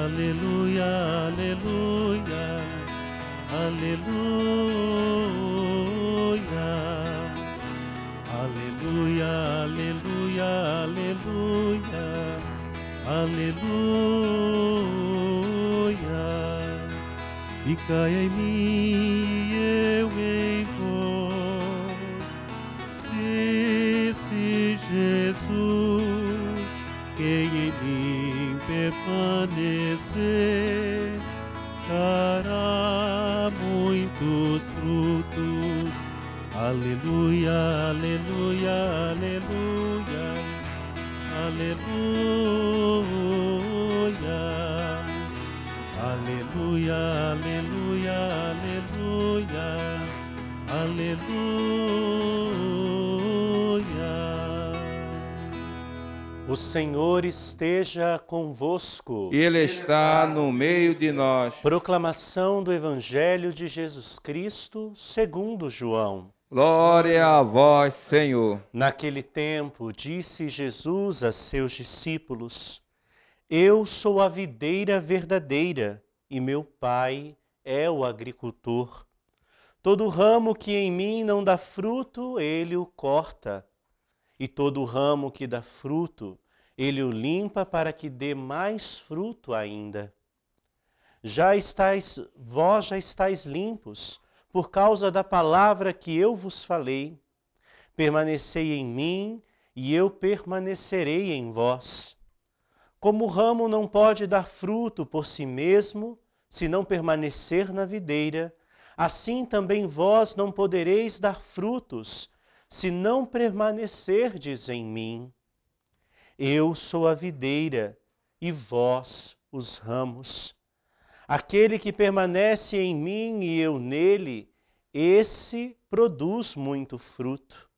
aleluia, aleluia, aleluia, aleluia, aleluia, aleluia, aleluia. Fica em mim, eu em vós, disse Jesus, quem em mim permanecer, dará muitos frutos. Aleluia, aleluia, aleluia, aleluia, aleluia, aleluia, aleluia, aleluia. O Senhor esteja convosco. Ele está no meio de nós. Proclamação do Evangelho de Jesus Cristo segundo João. Glória a vós, Senhor. Naquele tempo, disse Jesus a seus discípulos: Eu sou a videira verdadeira e meu Pai é o agricultor. Todo ramo que em mim não dá fruto, ele o corta. E todo ramo que dá fruto, ele o limpa para que dê mais fruto ainda. Vós já estáis limpos, por causa da palavra que eu vos falei. Permanecei em mim, e eu permanecerei em vós. Como o ramo não pode dar fruto por si mesmo, se não permanecer na videira, assim também vós não podereis dar frutos, se não permanecerdes em mim. Eu sou a videira, e vós os ramos. Aquele que permanece em mim e eu nele, esse produz muito fruto,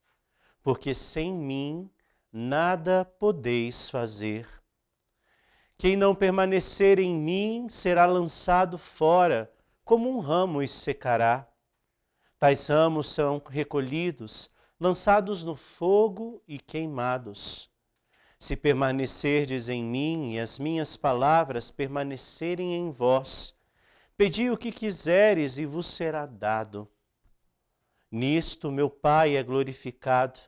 porque sem mim nada podeis fazer. Quem não permanecer em mim será lançado fora, como um ramo e secará. Tais ramos são recolhidos, lançados no fogo e queimados. Se permanecerdes em mim e as minhas palavras permanecerem em vós, pedi o que quiseres e vos será dado. Nisto meu Pai é glorificado,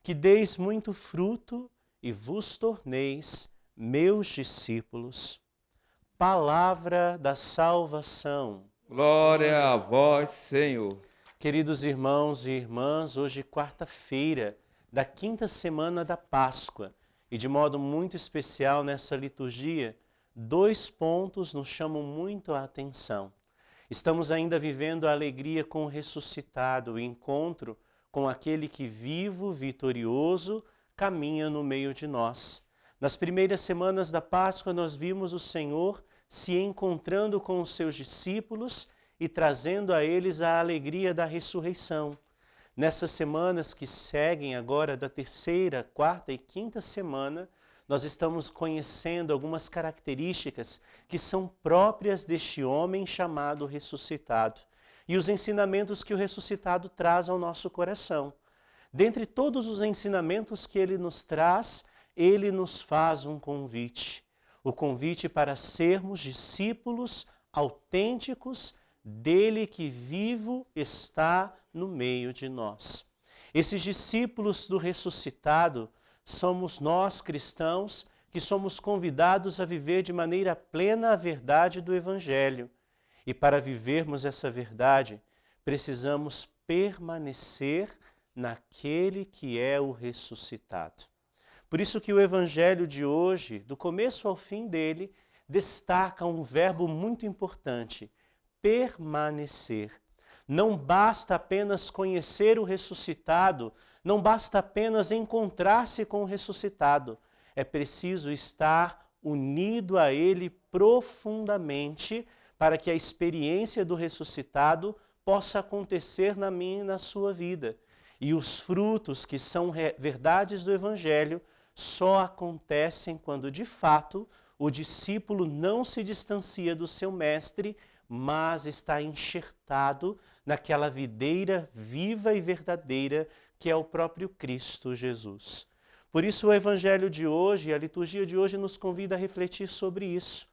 que deis muito fruto e vos torneis meus discípulos. Palavra da salvação. Glória a vós, Senhor. Queridos irmãos e irmãs, hoje quarta-feira da quinta semana da Páscoa, e de modo muito especial nessa liturgia, dois pontos nos chamam muito a atenção. Estamos ainda vivendo a alegria com o ressuscitado, o encontro com aquele que vivo, vitorioso, caminha no meio de nós. Nas primeiras semanas da Páscoa nós vimos o Senhor se encontrando com os seus discípulos e trazendo a eles a alegria da ressurreição. Nessas semanas que seguem agora da terceira, quarta e quinta semana, nós estamos conhecendo algumas características que são próprias deste homem chamado ressuscitado e os ensinamentos que o ressuscitado traz ao nosso coração. Dentre todos os ensinamentos que ele nos traz, ele nos faz um convite. O convite para sermos discípulos autênticos dele que vivo está no meio de nós. Esses discípulos do ressuscitado somos nós cristãos que somos convidados a viver de maneira plena a verdade do Evangelho. E para vivermos essa verdade, precisamos permanecer naquele que é o ressuscitado. Por isso que o Evangelho de hoje, do começo ao fim dele, destaca um verbo muito importante: permanecer. Não basta apenas conhecer o ressuscitado, não basta apenas encontrar-se com o ressuscitado. É preciso estar unido a ele profundamente para que a experiência do ressuscitado possa acontecer na minha e na sua vida. E os frutos que são verdades do Evangelho só acontecem quando, de fato, o discípulo não se distancia do seu mestre, mas está enxertado naquela videira viva e verdadeira que é o próprio Cristo Jesus. Por isso o Evangelho de hoje, a liturgia de hoje nos convida a refletir sobre isso.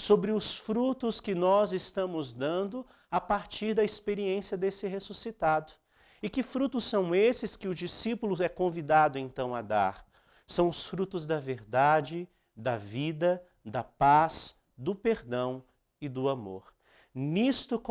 sobre os frutos que nós estamos dando a partir da experiência desse ressuscitado. E que frutos são esses que o discípulo é convidado então a dar? São os frutos da verdade, da vida, da paz, do perdão e do amor. Nisto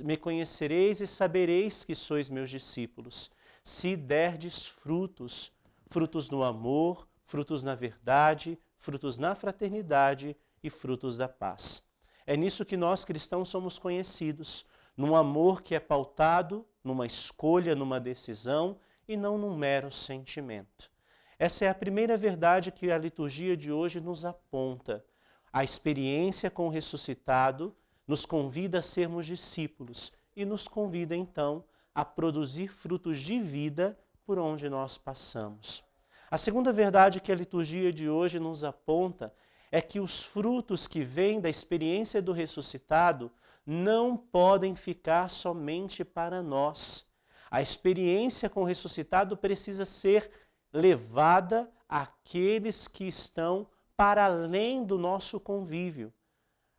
me conhecereis e sabereis que sois meus discípulos, se derdes frutos, frutos no amor, frutos na verdade, frutos na fraternidade e frutos da paz. É nisso que nós cristãos somos conhecidos, num amor que é pautado numa escolha, numa decisão e não num mero sentimento. Essa é a primeira verdade que a liturgia de hoje nos aponta. A experiência com o ressuscitado nos convida a sermos discípulos e nos convida então a produzir frutos de vida por onde nós passamos. A segunda verdade que a liturgia de hoje nos aponta é que os frutos que vêm da experiência do ressuscitado não podem ficar somente para nós. A experiência com o ressuscitado precisa ser levada àqueles que estão para além do nosso convívio.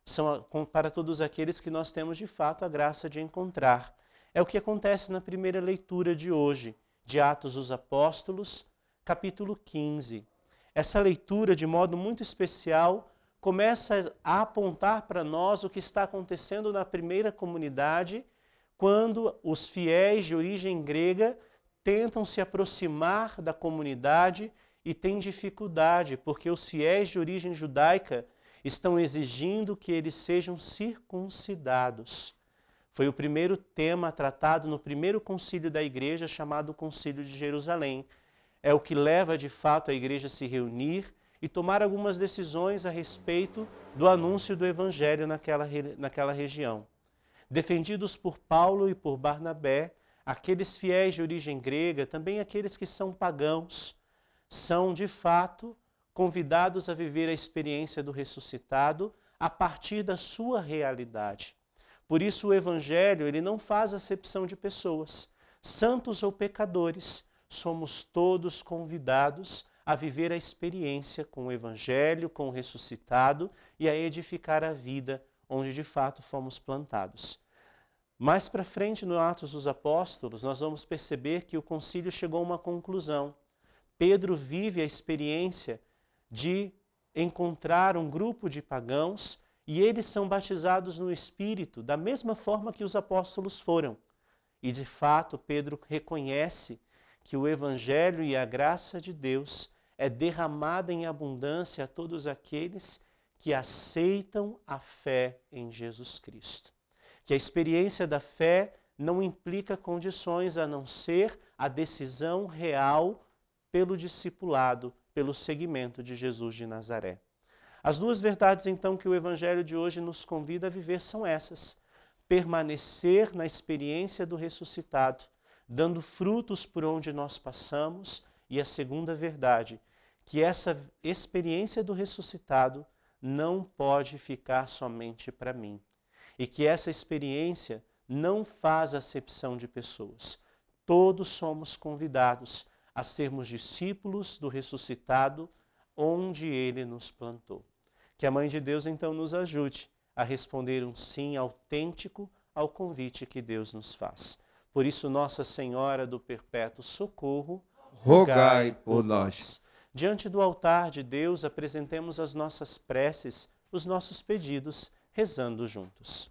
São para todos aqueles que nós temos de fato a graça de encontrar. É o que acontece na primeira leitura de hoje, de Atos dos Apóstolos, capítulo 15. Essa leitura, de modo muito especial, começa a apontar para nós o que está acontecendo na primeira comunidade, quando os fiéis de origem grega tentam se aproximar da comunidade e têm dificuldade, porque os fiéis de origem judaica estão exigindo que eles sejam circuncidados. Foi o primeiro tema tratado no primeiro concílio da igreja, chamado Concílio de Jerusalém. É o que leva de fato a igreja a se reunir e tomar algumas decisões a respeito do anúncio do evangelho naquela região. Defendidos por Paulo e por Barnabé, aqueles fiéis de origem grega, também aqueles que são pagãos, são de fato convidados a viver a experiência do ressuscitado a partir da sua realidade. Por isso o evangelho, ele não faz acepção de pessoas, santos ou pecadores. Somos todos convidados a viver a experiência com o evangelho, com o ressuscitado e a edificar a vida onde de fato fomos plantados. Mais para frente, no Atos dos Apóstolos, nós vamos perceber que o concílio chegou a uma conclusão. Pedro vive a experiência de encontrar um grupo de pagãos e eles são batizados no Espírito, da mesma forma que os apóstolos foram. E de fato, Pedro reconhece que o Evangelho e a graça de Deus é derramada em abundância a todos aqueles que aceitam a fé em Jesus Cristo. Que a experiência da fé não implica condições a não ser a decisão real pelo discipulado, pelo seguimento de Jesus de Nazaré. As duas verdades, então, que o Evangelho de hoje nos convida a viver são essas: permanecer na experiência do ressuscitado, dando frutos por onde nós passamos, e a segunda verdade, que essa experiência do ressuscitado não pode ficar somente para mim, e que essa experiência não faz acepção de pessoas. Todos somos convidados a sermos discípulos do ressuscitado onde ele nos plantou. Que a Mãe de Deus então nos ajude a responder um sim autêntico ao convite que Deus nos faz. Por isso, Nossa Senhora do Perpétuo Socorro, rogai por nós. Diante do altar de Deus, apresentemos as nossas preces, os nossos pedidos, rezando juntos.